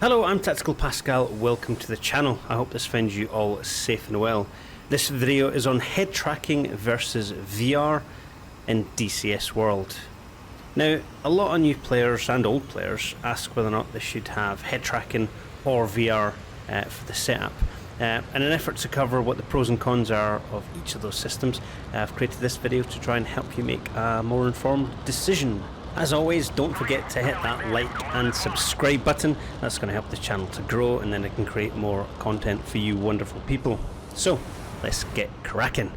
Hello, I'm Tactical Pascal, welcome to the channel. I hope this finds you all safe and well. This video is on head tracking versus VR in DCS World. Now, a lot of new players and old players ask whether or not they should have head tracking or VR for the setup. In an effort to cover what the pros and cons are of each of those systems, I've created this video to try and help you make a more informed decision. As always, don't forget to hit that like and subscribe button. That's going to help the channel to grow, and then I can create more content for you wonderful people. So, let's get cracking.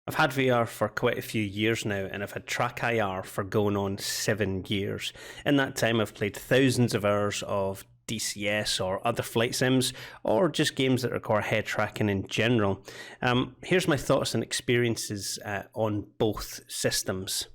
I've had VR for quite a few years now, and I've had Track IR for going on 7 years. In that time, I've played thousands of hours of DCS or other flight sims, or just games that require head tracking in general. Here's my thoughts and experiences on both systems.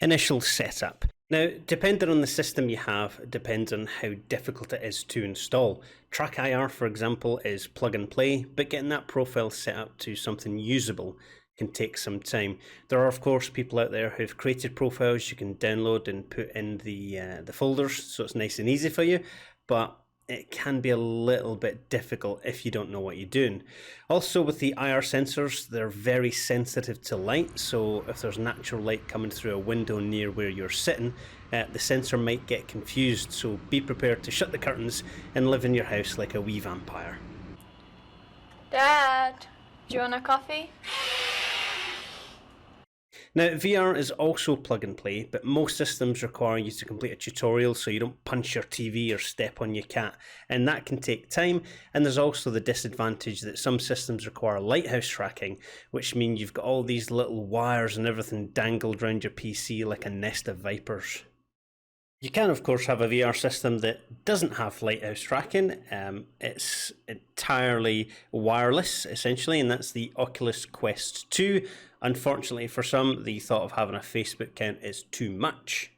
Initial setup. Now, depending on the system you have, it depends on how difficult it is to install. Track IR, for example, is plug and play, but getting that profile set up to something usable can take some time. There are, of course, people out there who've created profiles you can download and put in the folders, so it's nice and easy for you, but it can be a little bit difficult if you don't know what you're doing. Also, with the IR sensors, they're very sensitive to light, so if there's natural light coming through a window near where you're sitting, the sensor might get confused, so be prepared to shut the curtains and live in your house like a wee vampire. Dad, do you want a coffee? Now, VR is also plug and play, but most systems require you to complete a tutorial so you don't punch your TV or step on your cat, and that can take time. And there's also the disadvantage that some systems require lighthouse tracking, which means you've got all these little wires and everything dangled around your PC like a nest of vipers. You can, of course, have a VR system that doesn't have lighthouse tracking. It's entirely wireless, essentially, and that's the Oculus Quest 2. Unfortunately for some, the thought of having a Facebook account is too much.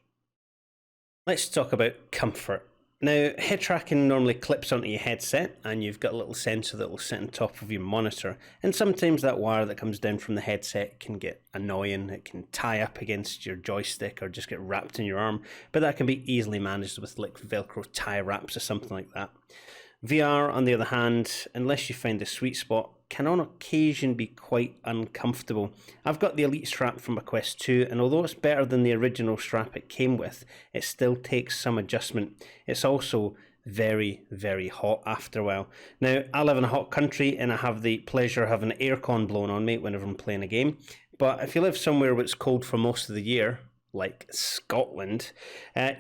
Let's talk about comfort. Now, head tracking normally clips onto your headset, and you've got a little sensor that will sit on top of your monitor. And sometimes that wire that comes down from the headset can get annoying. It can tie up against your joystick or just get wrapped in your arm, but that can be easily managed with like Velcro tie wraps or something like that. VR, on the other hand, unless you find the sweet spot, can on occasion be quite uncomfortable. I've got the Elite strap from a Quest 2, and although it's better than the original strap it came with, it still takes some adjustment. It's also very, very hot after a while. Now, I live in a hot country, and I have the pleasure of having aircon blown on me whenever I'm playing a game. But if you live somewhere where it's cold for most of the year, like Scotland,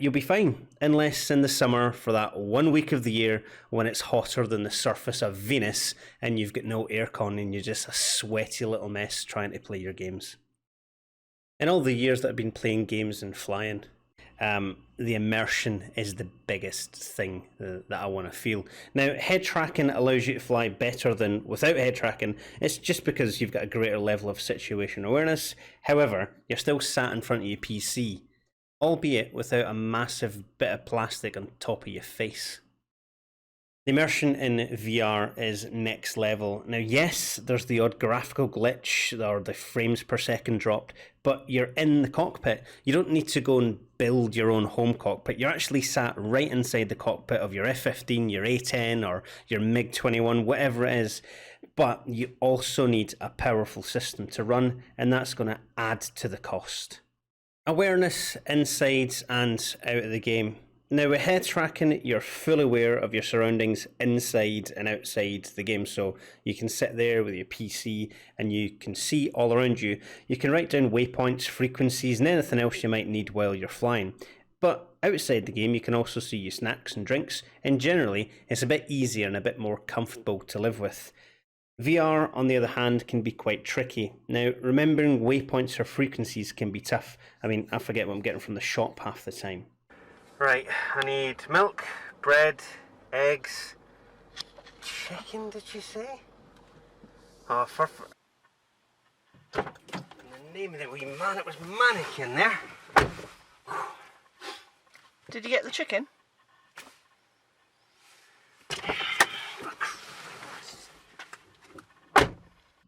you'll be fine, unless in the summer for that 1 week of the year when it's hotter than the surface of Venus and you've got no aircon and you're just a sweaty little mess trying to play your games. In all the years that I've been playing games and flying, the immersion is the biggest thing that I want to feel. Now, head tracking allows you to fly better than without head tracking. It's just because you've got a greater level of situation awareness. However, you're still sat in front of your PC, albeit without a massive bit of plastic on top of your face. The immersion in VR is next level. Now, yes, there's the odd graphical glitch or the frames per second dropped, but you're in the cockpit. You don't need to go and build your own home cockpit. You're actually sat right inside the cockpit of your F-15, your A-10, or your MiG-21, whatever it is. But you also need a powerful system to run, and that's going to add to the cost. Awareness inside and out of the game. Now, with head tracking, you're fully aware of your surroundings inside and outside the game, so you can sit there with your PC and you can see all around you. You can write down waypoints, frequencies, and anything else you might need while you're flying. But outside the game, you can also see your snacks and drinks, and generally, it's a bit easier and a bit more comfortable to live with. VR, on the other hand, can be quite tricky. Now, remembering waypoints or frequencies can be tough. I mean, I forget what I'm getting from the shop half the time. Right, I need milk, bread, eggs, chicken, did you say? Oh, for in the name of the wee man, it was mannequin there. Did you get the chicken?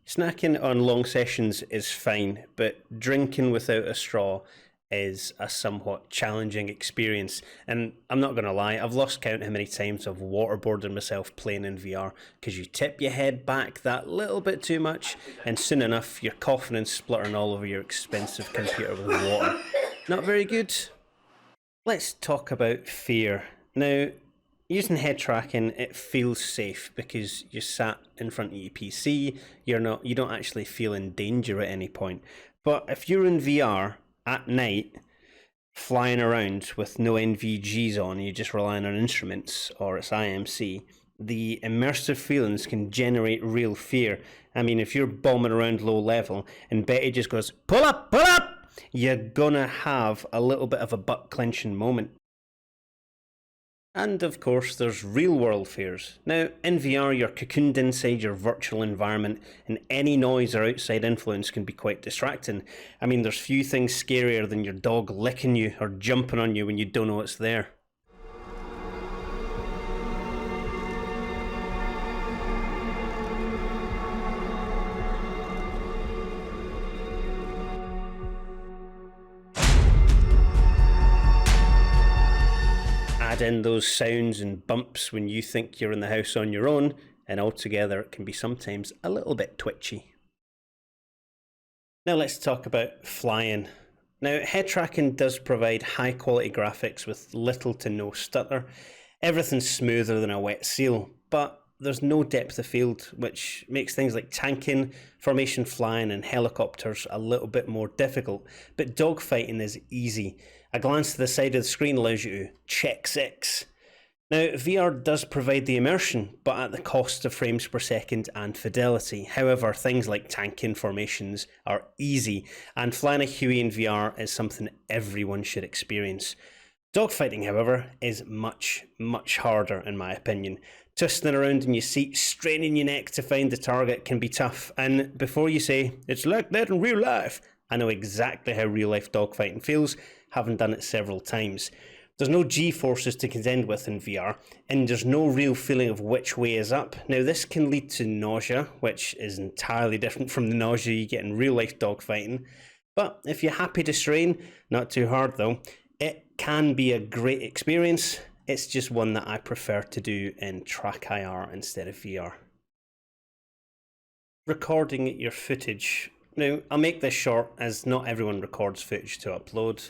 Snacking on long sessions is fine, but drinking without a straw is a somewhat challenging experience, and I'm not going to lie, I've lost count how many times I've waterboarded myself playing in VR, because you tip your head back that little bit too much and soon enough you're coughing and spluttering all over your expensive computer with water. Not very good. Let's talk about fear. Now, using head tracking, it feels safe because you're sat in front of your PC, you don't actually feel in danger at any point. But if you're in VR at night, flying around with no NVGs on, you're just relying on instruments or it's IMC, the immersive feelings can generate real fear. I mean, if you're bombing around low level and Betty just goes, pull up, you're gonna have a little bit of a butt clenching moment. And of course, there's real world fears. Now, in VR, you're cocooned inside your virtual environment, and any noise or outside influence can be quite distracting. I mean, there's few things scarier than your dog licking you or jumping on you when you don't know it's there. Add in those sounds and bumps when you think you're in the house on your own, and altogether it can be sometimes a little bit twitchy. Now let's talk about flying. Now, head tracking does provide high quality graphics with little to no stutter. Everything's smoother than a wet seal, but there's no depth of field, which makes things like tanking, formation flying and helicopters a little bit more difficult. But dogfighting is easy. A glance to the side of the screen allows you to check 6. Now, VR does provide the immersion, but at the cost of frames per second and fidelity. However, things like tanking formations are easy, and flying a Huey in VR is something everyone should experience. Dogfighting, however, is much, much harder in my opinion. Twisting around in your seat, straining your neck to find the target can be tough, and before you say, it's like that in real life, I know exactly how real life dogfighting feels, having done it several times. There's no G-forces to contend with in VR, and there's no real feeling of which way is up. Now, this can lead to nausea, which is entirely different from the nausea you get in real life dogfighting. But if you're happy to strain, not too hard though, it can be a great experience. It's just one that I prefer to do in track IR instead of VR. Recording your footage. Now, I'll make this short as not everyone records footage to upload.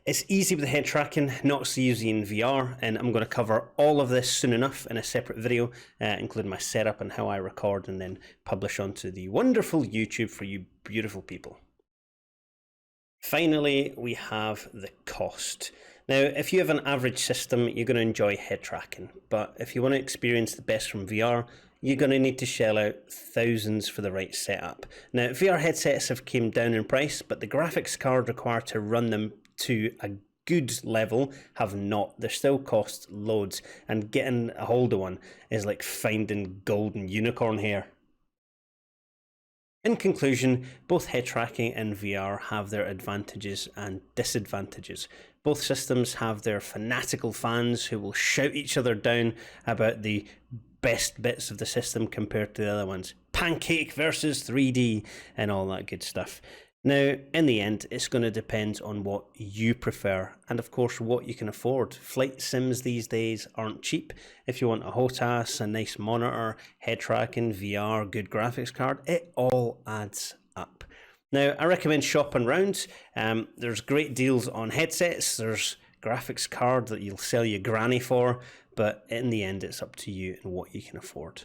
It's easy with the head tracking, not so easy in VR, and I'm going to cover all of this soon enough in a separate video, including my setup and how I record and then publish onto the wonderful YouTube for you beautiful people. Finally, we have the cost. Now, if you have an average system, you're going to enjoy head tracking, but if you want to experience the best from VR, you're going to need to shell out thousands for the right setup. Now, VR headsets have came down in price, but the graphics card required to run them to a good level have not. They still cost loads, and getting a hold of one is like finding golden unicorn hair. In conclusion, both head tracking and VR have their advantages and disadvantages. Both systems have their fanatical fans who will shout each other down about the best bits of the system compared to the other ones. Pancake versus 3D and all that good stuff. Now, in the end, it's going to depend on what you prefer and, of course, what you can afford. Flight sims these days aren't cheap. If you want a HOTAS, a nice monitor, head tracking, VR, good graphics card, it all adds up. Now, I recommend shopping around. There's great deals on headsets. There's graphics card that you'll sell your granny for, but in the end, it's up to you and what you can afford.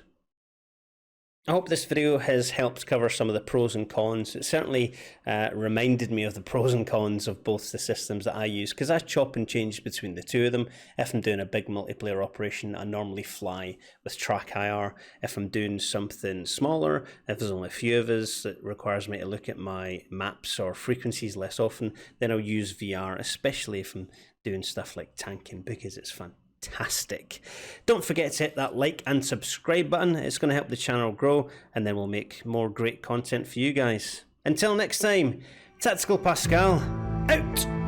I hope this video has helped cover some of the pros and cons. It certainly reminded me of the pros and cons of both the systems that I use, because I chop and change between the two of them. If I'm doing a big multiplayer operation, I normally fly with track IR. If I'm doing something smaller, if there's only a few of us that requires me to look at my maps or frequencies less often, then I'll use VR, especially if I'm doing stuff like tanking, because it's fun. Fantastic. Don't forget to hit that like and subscribe button. It's going to help the channel grow, and then we'll make more great content for you guys. Until next time, Tactical Pascale out.